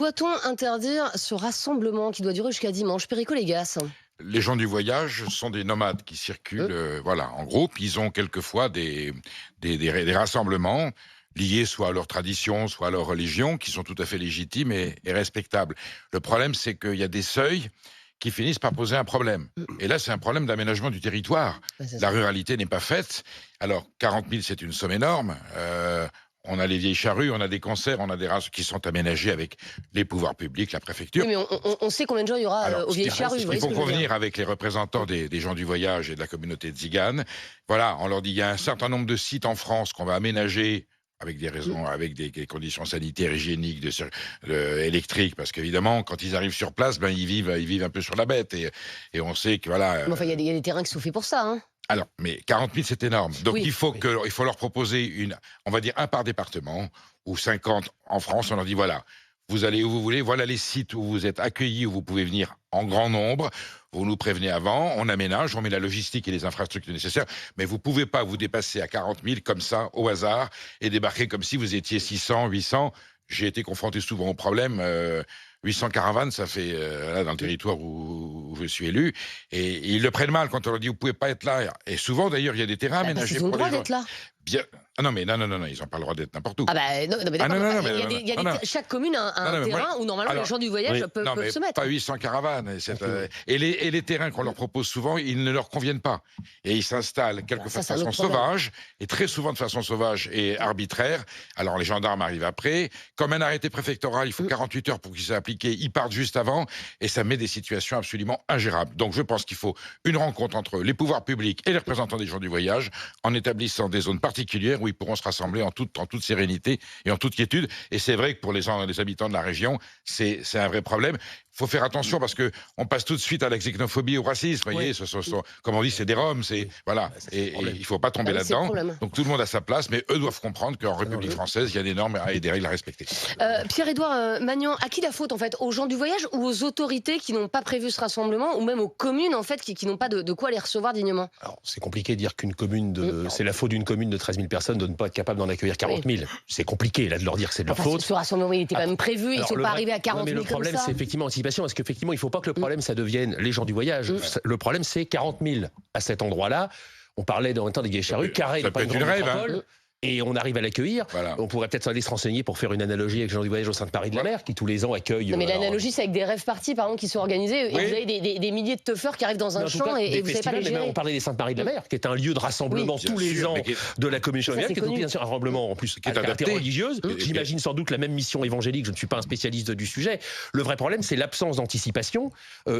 Doit-on interdire ce rassemblement qui doit durer jusqu'à dimanche? Perico Légas. Les gens du voyage sont des nomades qui circulent, voilà, en groupe. Ils ont quelquefois des rassemblements liés soit à leur tradition, soit à leur religion, qui sont tout à fait légitimes et respectables. Le problème, c'est qu'il y a des seuils qui finissent par poser un problème. Et là, c'est un problème d'aménagement du territoire. Ouais, c'est La ça. ruralité n'est pas faite. Alors, 40 000, c'est une somme énorme. On a les vieilles charrues, on a des concerts, on a des races qui sont aménagées avec les pouvoirs publics, la préfecture. Oui, mais on sait combien de gens il y aura Alors, aux vieilles charrues. Vous il voyez ce faut que je veux dire? convenir avec les représentants des gens du voyage et de la communauté tzigane. Voilà, on leur dit il y a un certain nombre de sites en France qu'on va aménager avec des raisons, avec des conditions sanitaires, hygiéniques, électriques, parce qu'évidemment, quand ils arrivent sur place, ben ils vivent un peu sur la bête, et on sait que voilà. Mais enfin, il y a des terrains qui sont faits pour ça. Hein. Alors, mais 40 000, c'est énorme. Donc, Oui. il faut leur proposer on va dire un par département, ou 50 en France. On leur dit, voilà, vous allez où vous voulez, voilà les sites où vous êtes accueillis, où vous pouvez venir en grand nombre. Vous nous prévenez avant, on aménage, on met la logistique et les infrastructures nécessaires, mais vous pouvez pas vous dépasser à 40 000 comme ça, au hasard, et débarquer comme si vous étiez 600, 800. J'ai été confronté souvent au problème. 800 caravanes, ça fait là dans le territoire où je suis élu, et ils le prennent mal quand on leur dit vous pouvez pas être là. Et souvent d'ailleurs il y a des terrains Parce aménagés qu'ils ont le pour droit les gens. d'être là. Bien. Ah non mais non, ils n'ont pas le droit d'être n'importe où. Ah bah non, mais Ah d'accord. non, Il y a mais des- il y a non, des- non. chaque commune a un Non, mais terrain où normalement alors, les gens du voyage peuvent non, mais se mettre. pas 800 caravanes. Et les terrains qu'on leur propose souvent, ils ne leur conviennent pas. Et ils s'installent quelquefois de c'est un façon autre problème. sauvage, et très souvent de façon sauvage et arbitraire. Alors les gendarmes arrivent après. Comme un arrêté préfectoral, il faut 48 heures pour qu'il soit appliqué. Ils partent juste avant, et ça met des situations absolument ingérables. Donc je pense qu'il faut une rencontre entre les pouvoirs publics et les représentants des gens du voyage, en établissant des zones particulières où ils pourront se rassembler en toute sérénité et en toute quiétude. Et c'est vrai que pour les habitants de la région, c'est un vrai problème. Il faut faire attention parce que on passe tout de suite à la xénophobie, au racisme. Vous voyez, comme on dit, c'est des Roms, voilà. Et il faut pas tomber Ah oui, c'est le là-dedans. problème. Donc tout le monde a sa place, mais eux doivent comprendre qu'en République française, il y a des normes et des règles à respecter. Pierre-Édouard Magnan, à qui la faute en fait? Aux gens du voyage ou aux autorités qui n'ont pas prévu ce rassemblement, ou même aux communes en fait qui n'ont pas de quoi les recevoir dignement? Alors, c'est compliqué de dire qu'une commune c'est la faute d'une commune de 13 000 personnes de ne pas être capable d'en accueillir 40 000. C'est compliqué là de leur dire que c'est de leur Enfin, faute. ce rassemblement il était pas même prévu, ils Alors, sont pas arrivés à 40 mais 000 le comme problème, ça. c'est effectivement l'anticipation, parce qu'effectivement, il ne faut pas que le problème, ça devienne les gens du voyage. Le problème, c'est 40 000 à cet endroit-là. On parlait dans le temps des vieilles charrues. Carré ça n'est pas peut une être une grande rêve, hein. métropole. Et on arrive à l'accueillir. Voilà. On pourrait peut-être aller se renseigner pour faire une analogie avec les gens du voyage au Sainte-Marie de la Mer, qui tous les ans accueillent. Non, mais l'analogie, c'est avec des rêves parties, par exemple, qui sont organisés. Et Oui. vous avez des milliers de teufeurs qui arrivent dans un en tout champ cas, et des vous savez pas les festivals, gérer. on parlait des Sainte-Marie de la Mer, qui est un lieu de rassemblement Oui, tous bien les sûr, ans mais de la commune Ça, chauvière, c'est qui est aussi connu. bien sûr un rassemblement en plus Qui est à caractère adapté. religieuse. J'imagine sans doute la même mission évangélique. Je ne suis pas un spécialiste du sujet. Le vrai problème, c'est l'absence d'anticipation,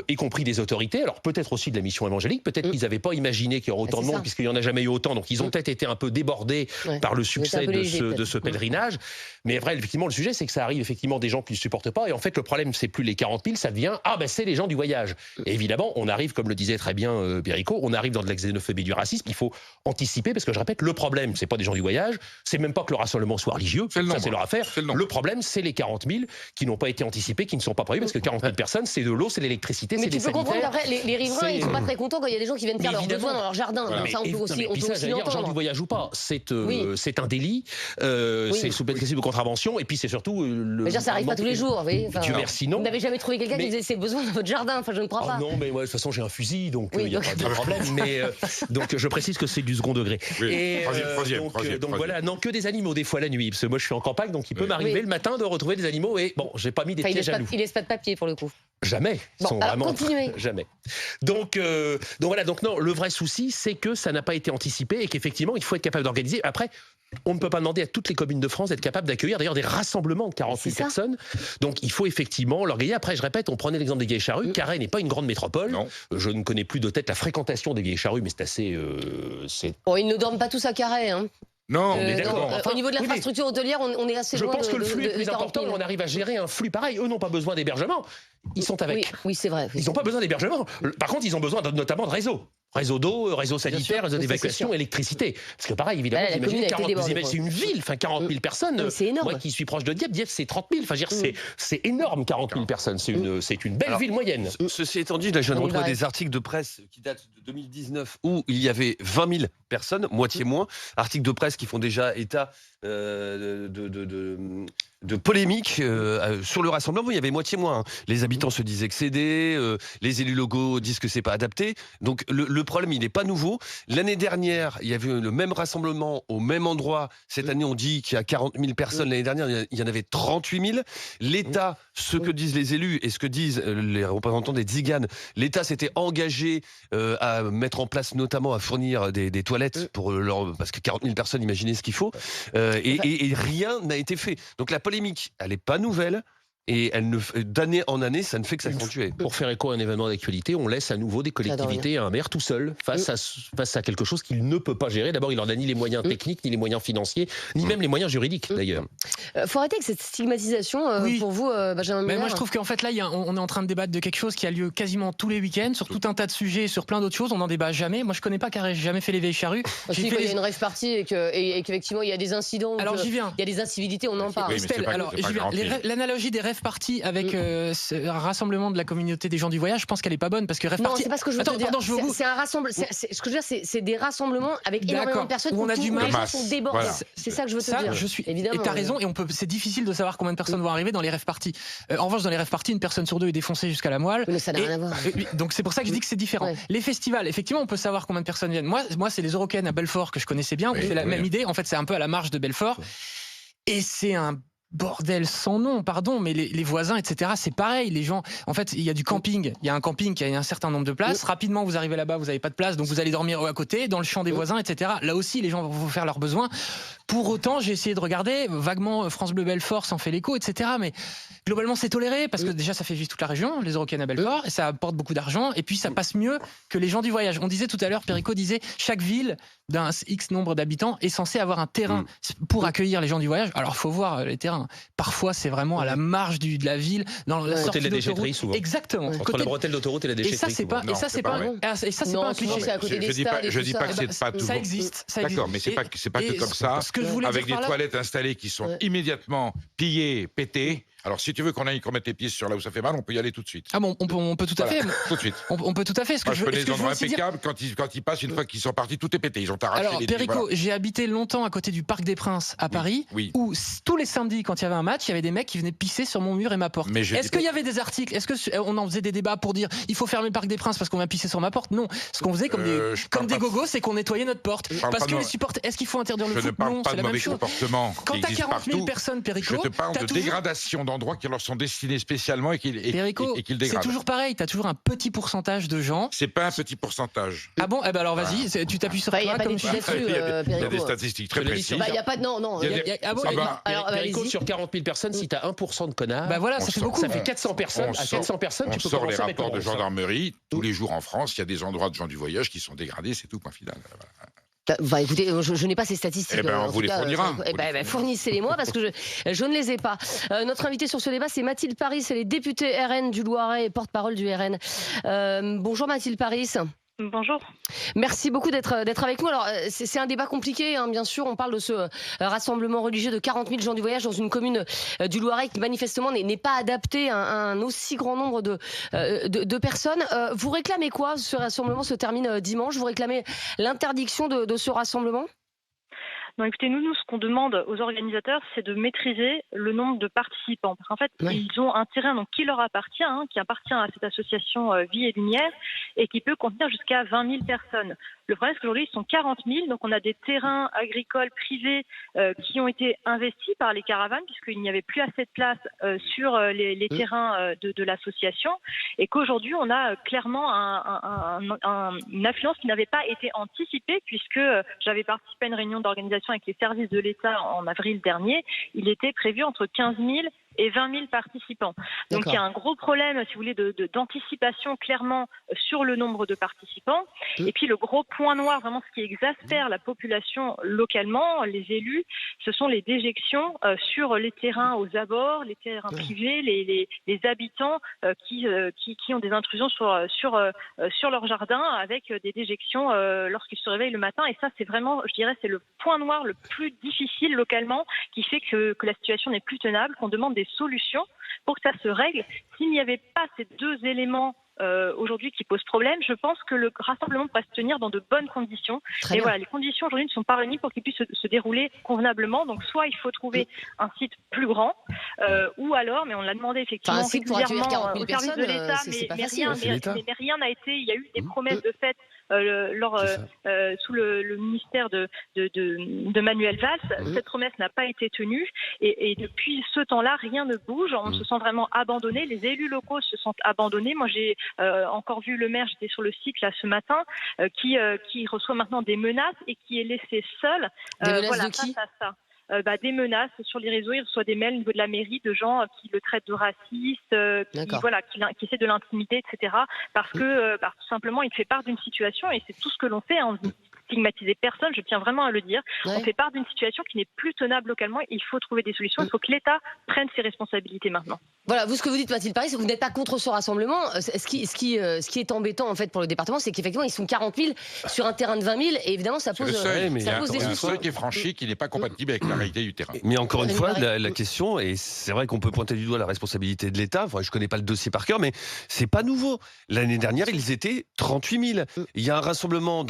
y compris des autorités. Alors peut-être aussi de la mission évangélique. Peut-être qu'ils n'avaient pas imaginé qu'il y aurait autant c'est de monde, ça. puisqu'il n'y en a jamais eu autant. Donc ils ont peut-être été un peu débordés Ouais. par le Ils étaient succès un peu de légers, ce peut-être. pèlerinage. Mais vrai, effectivement, le sujet, c'est que ça arrive effectivement des gens qui ne supportent pas. Et en fait, le problème, c'est plus les 40 000, ça devient c'est les gens du voyage. Et évidemment, on arrive, comme le disait très bien Perico, on arrive dans de la xénophobie, du racisme. Il faut anticiper, parce que je répète, le problème, c'est pas des gens du voyage, c'est même pas que le rassemblement soit religieux, C'est le ça nombre. c'est leur affaire. C'est le nombre. Le problème, c'est les 40 000 qui n'ont pas été anticipés, qui ne sont pas prévus, parce que 40 000 personnes, c'est de l'eau, c'est l'électricité, Mais c'est tu des peux comprendre sanitaires. qu'après, les riverains, c'est- ils sont pas très contents quand il y a des gens qui viennent faire Mais leurs évidemment. besoins dans leur jardin. Voilà. Donc ça, on peut aussi, Puis ça, j'allais dire, gens du l'entendre. voyage ou pas, c'est Oui. un délit, c'est sous peine de contravention, et puis c'est surtout le. Mais ça arrive pas tous les jours, vous voyez. Enfin, Dieu merci, non. Vous n'avez jamais trouvé quelqu'un qui Mais- faisait ses besoins dans votre jardin? Enfin, je ne crois Oh pas. non, mais ouais, de toute façon, j'ai un fusil, donc il Oui, n'y a donc- pas de problème. Mais donc, je précise que c'est du second degré. Oui, Et troisième. voilà, non, que des animaux, des fois la nuit. Parce que moi, je suis en campagne, donc il peut m'arriver Oui. le matin de retrouver des animaux. Et bon, j'ai pas mis des Enfin, pièges à loup. il laisse pas de papier pour le coup. Jamais. Ils Bon, sont alors, vraiment continuez. jamais. Donc voilà. Donc non, le vrai souci, c'est que ça n'a pas été anticipé et qu'effectivement, il faut être capable d'organiser. Après, on ne peut pas demander à toutes les communes de France d'être capables d'accueillir d'ailleurs des rassemblements de 40 000 C'est ça. personnes. Donc il faut effectivement l'organiser. Après, je répète, on prenait l'exemple des Vieilles Charrues. Carhaix n'est pas une grande métropole. Non. Je ne connais plus de tête la fréquentation des Vieilles Charrues, mais c'est assez. Bon, ils ne dorment pas tous à Carhaix. Hein. Non, est mais d'accord. bon. Au niveau de oui, l'infrastructure hôtelière, on est assez Je loin pense que le flux est de plus 40 important 000. et on arrive à gérer un flux pareil. Eux n'ont pas besoin d'hébergement. Ils sont avec. Oui, c'est vrai. Ils n'ont pas besoin d'hébergement. Par contre, ils ont besoin notamment de réseau. Réseau d'eau, réseau sanitaire, réseau Oui, ça, d'évacuation, c'est sûr. électricité. Parce que pareil, évidemment, La vous commune imaginez a été 40 débordée, c'est une ville, enfin 40 000 personnes. Mais c'est énorme. Moi qui suis proche de Dieppe, Dieppe c'est 30 000. Enfin, je veux dire, c'est énorme 40 000 personnes. C'est une belle ville moyenne. Ceci étant dit, là, je viens de On y retrouver va. des articles de presse qui datent de 2019 où il y avait 20 000 personnes, moitié moins. Articles de presse qui font déjà état de polémique sur le rassemblement. Il y avait moitié moins. Les habitants se disent excédés, les élus locaux disent que c'est pas adapté. Donc le problème, il n'est pas nouveau. L'année dernière, il y avait le même rassemblement au même endroit. Cette année, on dit qu'il y a 40 000 personnes. L'année dernière, il y en avait 38 000. L'État, ce que disent les élus et ce que disent les représentants des tziganes, l'État s'était engagé à mettre en place, notamment à fournir des toilettes pour parce que 40 000 personnes, imaginez ce qu'il faut. Et rien n'a été fait. Donc la polémique, elle n'est pas nouvelle. Et d'année en année, ça ne fait que s'accentuer. Pour faire écho à un événement d'actualité, on laisse à nouveau des collectivités, un maire tout seul, face à quelque chose qu'il ne peut pas gérer. D'abord, il n'en a ni les moyens techniques, ni les moyens financiers, ni même les moyens juridiques, d'ailleurs. Faut arrêter avec cette stigmatisation pour vous, Benjamin Muller. Moi, je trouve qu'en fait, là, on est en train de débattre de quelque chose qui a lieu quasiment tous les week-ends, sur tout un tas de sujets, sur plein d'autres choses. On n'en débat jamais. Moi, je connais pas Carré, j'ai jamais fait les vieilles charrues. Il y a une rave party et qu'effectivement, il y a des incidents. Alors, j'y viens. Il y a des incivilités, on en parle. Oui, mais Alors, l'analogie des rêves parties avec un rassemblement de la communauté des gens du voyage, je pense qu'elle est pas bonne parce que rêve party. Non, c'est pas ce que je veux te dire. C'est un rassemblement. Ce que je veux dire, c'est des rassemblements avec énormément de personnes où on a du mal. Les gens sont débordés. Voilà. C'est ça que je veux te dire. Je suis. Évidemment. Et t'as raison. Et c'est difficile de savoir combien de personnes vont arriver dans les rêves parties. En revanche, dans les rêves parties, une personne sur deux est défoncée jusqu'à la moelle. Mais ça n'a rien à voir. Donc c'est pour ça que je dis que c'est différent. Ouais. Les festivals, effectivement, on peut savoir combien de personnes viennent. Moi, c'est les Eurocaines à Belfort que je connaissais bien. C'est la même idée. En fait, c'est un peu à la marge de Belfort. Et c'est un bordel sans nom, pardon, mais les voisins, etc., c'est pareil. Les gens, en fait, il y a du camping. Il y a un camping qui a un certain nombre de places. Rapidement, vous arrivez là-bas, vous n'avez pas de place, donc vous allez dormir à côté, dans le champ des voisins, etc. Là aussi, les gens vont vous faire leurs besoins. Pour autant, j'ai essayé de regarder, vaguement, France Bleu Belfort s'en fait l'écho, etc. Mais globalement, c'est toléré, parce que déjà, ça fait vivre toute la région, les Eurocaines à Belfort, et ça apporte beaucoup d'argent, et puis ça passe mieux que les gens du voyage. On disait tout à l'heure, Perico disait, chaque ville d'un X nombre d'habitants est censé avoir un terrain pour accueillir les gens du voyage. Alors, faut voir les terrains. Parfois, c'est vraiment à la marge de la ville, dans la sortie de la déchetterie, d'autoroute. souvent. Exactement. Entre la bretelle d'autoroute et la déchetterie. Et ça, c'est pas, Non, c'est pas un cliché. C'est à côté des stades. Je dis pas que c'est pas tout. Ça existe. D'accord, mais c'est pas que comme ça. Ce que je voulais Avec dire des par là, toilettes installées qui sont immédiatement pillées, pétées. Alors, si tu veux qu'on aille mettre les pieds sur là où ça fait mal, on peut y aller tout de suite. Ah bon, on peut tout à fait. Tout de suite. On peut tout à fait. Moi, je connais des endroits impeccables. Quand ils passent, une fois qu'ils sont partis, tout est pété. Ils ont arraché Alors, les Perico, j'ai habité longtemps à côté du Parc des Princes à Paris, où tous les samedis, quand il y avait un match, il y avait des mecs qui venaient pisser sur mon mur et ma porte. Est-ce qu'il y avait des articles? Est-ce qu'on en faisait des débats pour dire il faut fermer le Parc des Princes parce qu'on vient pisser sur ma porte? Non. Ce qu'on faisait comme des gogos, c'est qu'on nettoyait notre porte. Parce que les supporters, est-ce qu'il faut interdire le foot? Non, c'est la même chose. Quand t'as 40 000 personnes, Perico, je te parle de dégradation d'endroits qui leur sont destinés spécialement et qu'ils dégradent. C'est toujours pareil, t'as toujours un petit pourcentage de gens. C'est pas un petit pourcentage. Ah bon? Eh ben alors vas-y, tu t'appuies sur toi. Il n'y a pas d'études là-dessus, Il y a des statistiques très précises. Il n'y a pas de. Non. Sur 40 000 personnes, si t'as 1% de connards, bah voilà, ça fait beaucoup. Ça fait 400 personnes. À 400 personnes, tu peux commencer commencer les à mettre rapports de gendarmerie. Tous les jours en France, il y a des endroits de gens du voyage qui sont dégradés, c'est tout, point final. Écoutez, je n'ai pas ces statistiques. Eh ben, on vous les fournira. Fournissez-les-moi parce que je ne les ai pas. Notre invité sur ce débat, c'est Mathilde Paris, elle est députée RN du Loiret et porte-parole du RN. Bonjour Mathilde Paris. Bonjour. Merci beaucoup d'être avec nous. Alors, c'est un débat compliqué, hein, bien sûr. On parle de ce rassemblement religieux de 40 000 gens du voyage dans une commune du Loiret qui, manifestement, n'est pas adaptée à un aussi grand nombre de personnes. Vous réclamez quoi? Ce rassemblement se termine dimanche. Vous réclamez l'interdiction de ce rassemblement? Non, écoutez, nous, ce qu'on demande aux organisateurs, c'est de maîtriser le nombre de participants. Parce qu'en fait, ils ont un terrain qui leur appartient, qui appartient à cette association Vie et Lumière, et qui peut contenir jusqu'à 20 000 personnes. Le problème, c'est qu'aujourd'hui, ils sont 40 000, donc on a des terrains agricoles privés qui ont été investis par les caravanes, puisqu'il n'y avait plus assez de place sur les terrains de l'association, et qu'aujourd'hui, on a clairement une affluence qui n'avait pas été anticipée, puisque j'avais participé à une réunion d'organisation avec les services de l'État en avril dernier. Il était prévu entre 15 000 et 20 000 participants. Donc il y a un gros problème, si vous voulez, d'anticipation clairement sur le nombre de participants. Et puis le gros point noir, vraiment ce qui exaspère la population localement, les élus, ce sont les déjections sur les terrains aux abords, les terrains privés, les habitants qui ont des intrusions sur leur jardin avec des déjections lorsqu'ils se réveillent le matin. Et ça, c'est vraiment, je dirais, c'est le point noir le plus difficile localement qui fait que la situation n'est plus tenable, qu'on demande des solutions pour que ça se règle. S'il n'y avait pas ces deux éléments aujourd'hui qui pose problème. Je pense que le rassemblement pourrait se tenir dans de bonnes conditions. Très Et bien. voilà, les conditions aujourd'hui ne sont pas réunies pour qu'il puisse se dérouler convenablement. Donc soit il faut trouver un site plus grand, ou alors, mais on l'a demandé effectivement Enfin, un site pour accueillir régulièrement 40 000 au service de personnes, l'État, c'est pas mais facile. rien, C'est l'État. mais rien n'a été. Il y a eu des promesses de fait sous le ministère de Manuel Valls. Cette promesse n'a pas été tenue et depuis ce temps-là, rien ne bouge. On se sent vraiment abandonné. Les élus locaux se sentent abandonnés. Moi, j'ai encore vu le maire, j'étais sur le site là ce matin, qui reçoit maintenant des menaces et qui est laissé seul. Des menaces voilà, de qui? face à ça. Des menaces sur les réseaux, il reçoit des mails au niveau de la mairie de gens qui le traitent de raciste, qui essaient de l'intimider, etc. Parce que tout simplement, il fait part d'une situation et c'est tout ce que l'on fait. On ne stigmatiser personne, je tiens vraiment à le dire. Ouais. On fait part d'une situation qui n'est plus tenable localement. Il faut trouver des solutions. Il faut que l'État prenne ses responsabilités maintenant. Voilà, vous, ce que vous dites, Mathilde Paris, c'est que vous n'êtes pas contre ce rassemblement. Ce qui est embêtant, en fait, pour le département, c'est qu'effectivement, ils sont 40 000 sur un terrain de 20 000, et évidemment, ça C'est pose, le seuil, mais ça pose il y des a un soucis. seuil qui est franchi qui n'est pas compatible avec la réalité du terrain. Mais encore une Ça me fois, paraît- la question, et c'est vrai qu'on peut pointer du doigt la responsabilité de l'État, enfin, je connais pas le dossier par cœur, mais c'est pas nouveau. L'année dernière, ils étaient 38 000. Il y a un rassemblement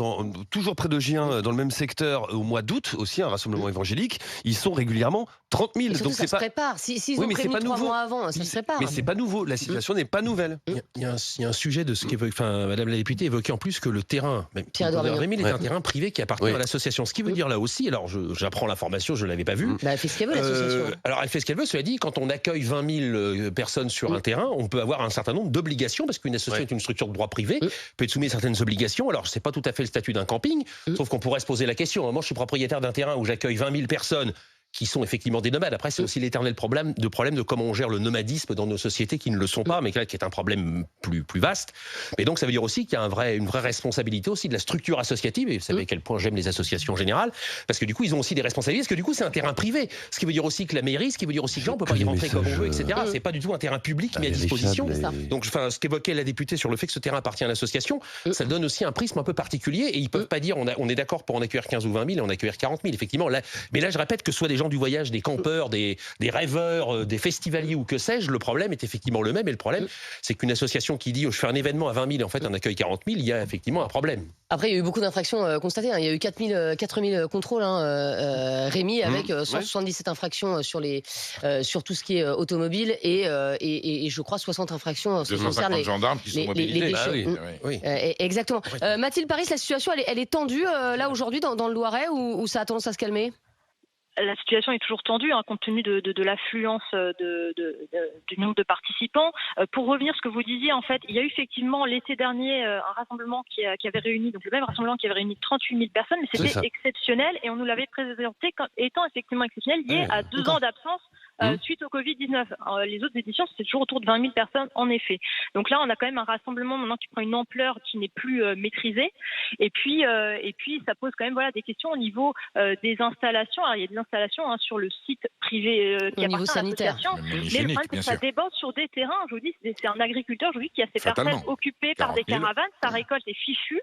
toujours près de Gien, dans le même secteur, au mois d'août, aussi un rassemblement évangélique. Ils sont régulièrement 30 000. Et surtout, Donc ça c'est se pas. prépare. S'ils Oui, ont mais c'est prévenu pas 3 nouveau. mois avant, ça se prépare. Mais c'est pas nouveau. La situation n'est pas nouvelle. Il y a un sujet de ce qu'évoque, enfin, Madame la députée évoquait en plus que le terrain, même Pierre-Edouard Rémy, est Ouais. un terrain privé qui appartient Oui. à l'association. Ce qui veut dire là aussi, alors j'apprends l'information, je ne l'avais pas vue. Bah, elle fait ce qu'elle veut, l'association. Alors elle fait ce qu'elle veut, cela dit, quand on accueille 20 000 personnes sur un terrain, on peut avoir un certain nombre d'obligations, parce qu'une association est une structure de droit privé, peut être soumise à certaines obligations. Alors c'est pas tout à fait le statut d'un camping, sauf qu'on pourrait se poser la question. Moi je suis propriétaire d'un terrain où j'accueille 20 000 personnes qui sont effectivement des nomades. Après, c'est aussi l'éternel problème de comment on gère le nomadisme dans nos sociétés qui ne le sont pas, mais là, qui est un problème plus vaste. Mais donc, ça veut dire aussi qu'il y a une vraie responsabilité aussi de la structure associative, et vous savez à quel point j'aime les associations en général, parce que du coup, ils ont aussi des responsabilités, parce que du coup, c'est un terrain privé. Ce qui veut dire aussi que la mairie, ce qui veut dire aussi que là, on peut pas y rentrer comme on veut, etc. C'est pas du tout un terrain public mis à disposition. Donc, enfin, ce qu'évoquait la députée sur le fait que ce terrain appartient à l'association, ça donne aussi un prisme un peu particulier, et ils peuvent pas dire on est d'accord pour en accueillir 15 ou 20 000 et en accueillir 40 000, effectivement. Là, mais là, je répète que soit des gens du voyage, des campeurs, des rêveurs, des festivaliers ou que sais-je, le problème est effectivement le même. Et le problème, c'est qu'une association qui dit je fais un événement à 20 000 et en fait on accueille 40 000, il y a effectivement un problème. Après, il y a eu beaucoup d'infractions constatées. Il y a eu 4 000 contrôles, Rémi, avec 177 infractions sur tout ce qui est automobile et je crois 60 infractions en ce qui concerne 250 gendarmes qui sont mobilisés. déchets. Ah oui, Oui. Exactement. Mathilde Paris, la situation, elle est tendue là aujourd'hui dans le Loiret ou ça a tendance à se calmer? La situation est toujours tendue, compte tenu de l'affluence du nombre de participants. Pour revenir à ce que vous disiez, en fait, il y a eu effectivement l'été dernier un rassemblement qui avait réuni, donc le même rassemblement qui avait réuni 38 000 personnes, mais c'était exceptionnel et on nous l'avait présenté comme étant effectivement exceptionnel, lié à 2 ans d'absence suite au Covid-19. Les autres éditions, c'était toujours autour de 20 000 personnes, en effet. Donc là, on a quand même un rassemblement maintenant qui prend une ampleur qui n'est plus maîtrisée. Et puis, ça pose quand même des questions au niveau des installations. Alors, il y a des installations sur le site privé qui au niveau appartient à sanitaire. l'association. Mais le Hygiénique, problème, c'est bien que ça sûr. déborde sur des terrains. Je vous dis, c'est un agriculteur aujourd'hui qui a ses Fatalement. parcelles occupées par des 40 000. caravanes. Sa récolte est fichue.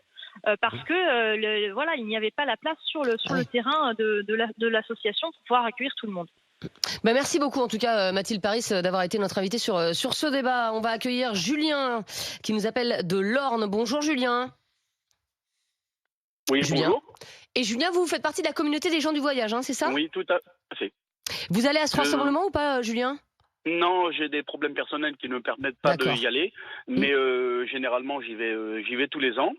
Parce que il n'y avait pas la place sur le terrain de l'association pour pouvoir accueillir tout le monde. Merci beaucoup en tout cas Mathilde Paris d'avoir été notre invitée sur ce débat. On va accueillir Julien qui nous appelle de l'Orne. Bonjour Julien. Oui, Julien. bonjour. Et Julien, vous faites partie de la communauté des gens du voyage, c'est ça? Oui, tout à fait. Vous allez à ce rassemblement ou pas Julien? Non, j'ai des problèmes personnels qui ne me permettent pas D'accord. d'y aller, mais généralement j'y vais tous les ans.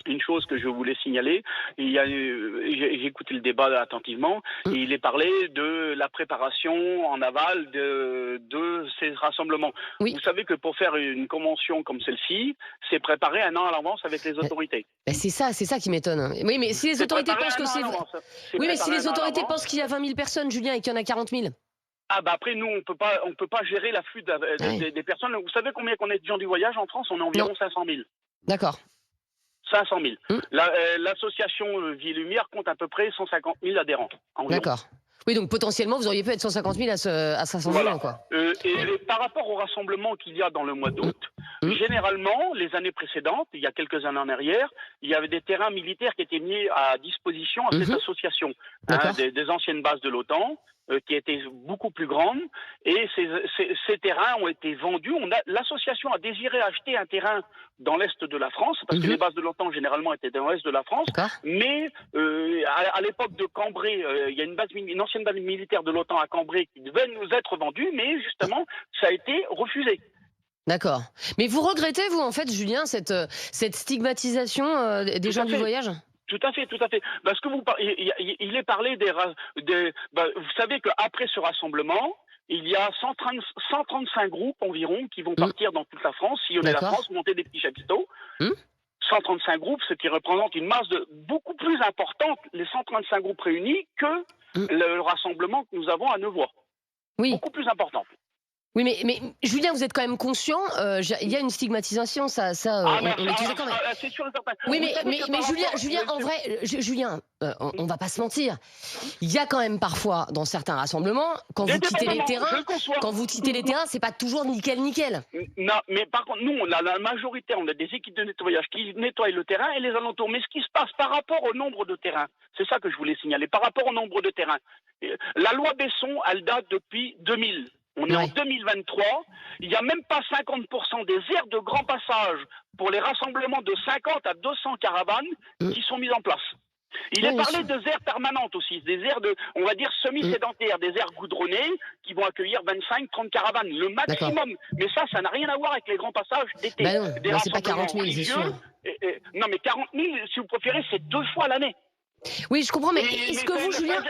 Une chose que je voulais signaler, j'ai écouté le débat attentivement, et il est parlé de la préparation en aval de ces rassemblements. Oui. Vous savez que pour faire une convention comme celle-ci, c'est préparé 1 an à l'avance avec les autorités. C'est ça qui m'étonne. Oui, mais si les autorités pensent que c'est... Oui, mais si les autorités pensent qu'il y a 20 000 personnes, Julien, et qu'il y en a 40 000. Ah bah après nous on peut pas gérer l'afflux des personnes. Vous savez combien qu'on est de gens du voyage en France? On est environ 500 000. D'accord. 500 000. L'association Vie et Lumière compte à peu près 150 000 adhérents. Environ. D'accord. Oui, donc potentiellement, vous auriez pu être 150 000 à 500 000, Voilà. quoi. Et par rapport au rassemblement qu'il y a dans le mois d'août, généralement, les années précédentes, il y a quelques années en arrière, il y avait des terrains militaires qui étaient mis à disposition à cette association. Des anciennes bases de l'OTAN, qui étaient beaucoup plus grandes, et ces terrains ont été vendus. L'association a désiré acheter un terrain dans l'est de la France, parce que les bases de l'OTAN généralement étaient dans l'est de la France, mais à l'époque de Cambrai, il y a une ancienne base militaire de l'OTAN à Cambrai qui devait nous être vendue, mais justement, ça a été refusé. D'accord. Mais vous regrettez, vous, en fait, Julien, cette stigmatisation des gens du voyage ? Tout à fait, tout à fait. Parce que il est parlé vous savez qu'après ce rassemblement, il y a 135 groupes environ qui vont partir dans toute la France, sillonner la France, monter des petits chapiteaux. 135 groupes, ce qui représente une masse beaucoup plus importante, les 135 groupes réunis, que le rassemblement que nous avons à Neuvois. Oui. Beaucoup plus important. Oui, mais Julien, vous êtes quand même conscient, il y a une stigmatisation, on l'utilisait quand même. C'est sûr et certain. Oui, mais Julien, en vrai, Julien, on va pas se mentir. Il y a quand même parfois, dans certains rassemblements, quand vous quittez les terrains, c'est pas toujours nickel. Non, mais par contre, nous, on a la majorité, on a des équipes de nettoyage qui nettoient le terrain et les alentours. Mais ce qui se passe par rapport au nombre de terrains, c'est ça que je voulais signaler, par rapport au nombre de terrains. La loi Besson, elle date depuis 2000. On est en 2023, il n'y a même pas 50% des aires de grand passage pour les rassemblements de 50 à 200 caravanes qui sont mises en place. Il est parlé de aires permanentes aussi, des aires on va dire semi-sédentaires, des aires goudronnées qui vont accueillir 25-30 caravanes, le maximum. Mais ça n'a rien à voir avec les grands passages d'été. C'est pas 40 000, c'est sûr. Non, mais 40 000, si vous préférez, c'est 2 fois l'année. Oui, je comprends, mais est-ce que vous, Julien...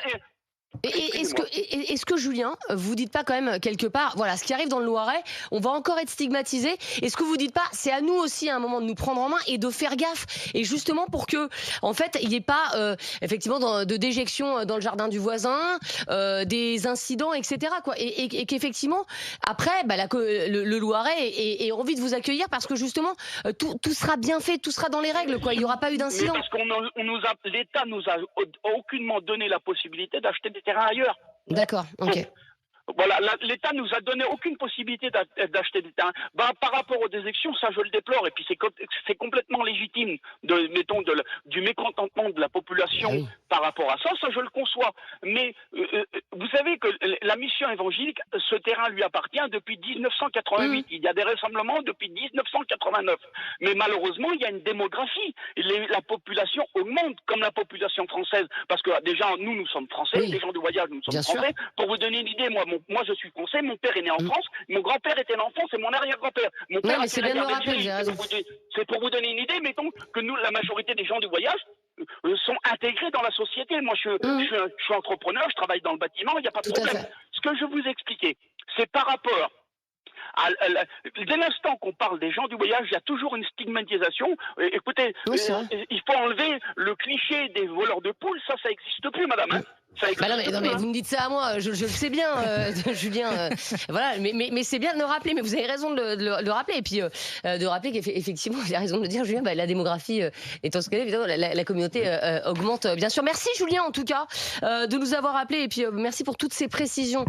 Est-ce que Julien, vous dites pas quand même quelque part, voilà, ce qui arrive dans le Loiret, on va encore être stigmatisé. Est-ce que vous dites pas, c'est à nous aussi à un moment de nous prendre en main et de faire gaffe, et justement pour que, en fait, il n'y ait pas effectivement de déjection dans le jardin du voisin, des incidents, etc. Quoi, et qu'effectivement après, le Loiret ait envie de vous accueillir parce que justement tout sera bien fait, tout sera dans les règles, quoi. Il n'y aura pas eu d'incident. Parce que l'État nous a aucunement donné la possibilité d'acheter des terrains ailleurs. D'accord, ok. Voilà, l'État nous a donné aucune possibilité d'acheter des terrains. Par rapport aux élections, ça je le déplore, et puis c'est complètement légitime, du mécontentement de la population par rapport à ça je le conçois. Mais vous savez que la mission évangélique, ce terrain lui appartient depuis 1988. Il y a des rassemblements depuis 1989. Mais malheureusement, il y a une démographie. La population augmente comme la population française. Parce que déjà, nous sommes français, les gens du voyage, nous sommes français. Pour vous donner une idée, moi je suis français, mon père est né en France, mon grand-père était né en France et mon arrière-grand-père. Mon père c'est bien de le rappeler, c'est pour vous donner une idée, mettons que nous, la majorité des gens du voyage, sont intégrés dans la société. Moi je suis entrepreneur, je travaille dans le bâtiment, il n'y a pas de problème. Ce que je vous expliquais, c'est par rapport dès l'instant qu'on parle des gens du voyage, il y a toujours une stigmatisation. Écoutez, il faut enlever le cliché des voleurs de poules, ça n'existe plus, madame. Non, mais vous me dites ça à moi, je le sais bien, Julien. Voilà, mais c'est bien de le rappeler, mais vous avez raison de le rappeler. Et puis de rappeler qu'effectivement, vous avez raison de le dire, Julien, la démographie étant ce qu'elle est, évidemment, la communauté augmente, bien sûr. Merci, Julien, en tout cas, de nous avoir appelés. Et puis merci pour toutes ces précisions.